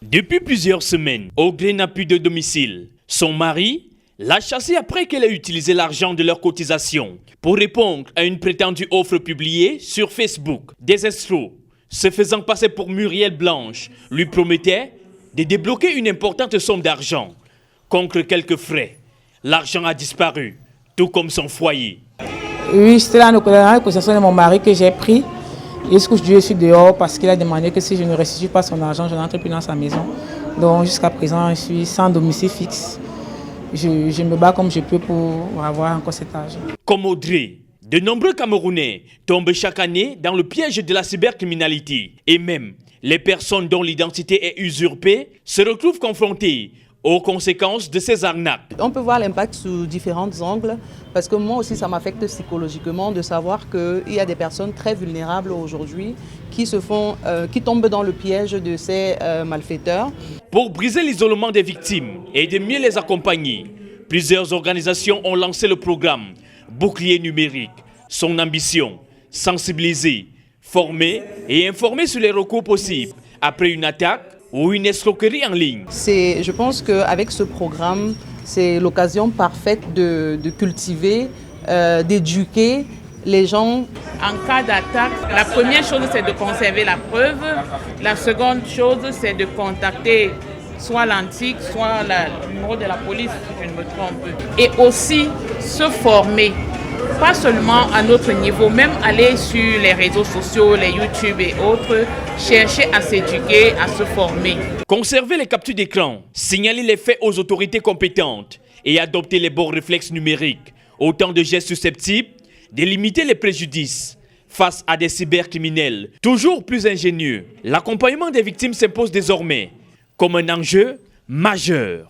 Depuis plusieurs semaines, Audrey n'a plus de domicile. Son mari l'a chassée après qu'elle ait utilisé l'argent de leur cotisation pour répondre à une prétendue offre publiée sur Facebook. Des escrocs, se faisant passer pour Muriel Blanche, lui promettaient de débloquer une importante somme d'argent contre quelques frais. L'argent a disparu, tout comme son foyer. Oui, c'était la négociation de mon mari que j'ai pris. Et ce que je suis dehors parce qu'il a demandé que si je ne restitue pas son argent, je n'entre plus dans sa maison. Donc jusqu'à présent, je suis sans domicile fixe. Je me bats comme je peux pour avoir encore cet argent. Comme Audrey, de nombreux Camerounais tombent chaque année dans le piège de la cybercriminalité. Et même les personnes dont l'identité est usurpée se retrouvent confrontées aux conséquences de ces arnaques. On peut voir l'impact sous différents angles, parce que moi aussi ça m'affecte psychologiquement de savoir qu'il y a des personnes très vulnérables aujourd'hui qui tombent dans le piège de ces malfaiteurs. Pour briser l'isolement des victimes et de mieux les accompagner, plusieurs organisations ont lancé le programme Bouclier numérique. Son ambition, sensibiliser, former et informer sur les recours possibles après une attaque ou une escroquerie en ligne. Je pense qu'avec ce programme, c'est l'occasion parfaite de cultiver, d'éduquer les gens. En cas d'attaque, la première chose, c'est de conserver la preuve. La seconde chose, c'est de contacter soit l'antique, soit le numéro de la police, si je ne me trompe. Et aussi se former. Pas seulement à notre niveau, même aller sur les réseaux sociaux, les YouTube et autres, chercher à s'éduquer, à se former. Conserver les captures d'écran, signaler les faits aux autorités compétentes et adopter les bons réflexes numériques. Autant de gestes susceptibles de limiter les préjudices face à des cybercriminels toujours plus ingénieux. L'accompagnement des victimes s'impose désormais comme un enjeu majeur.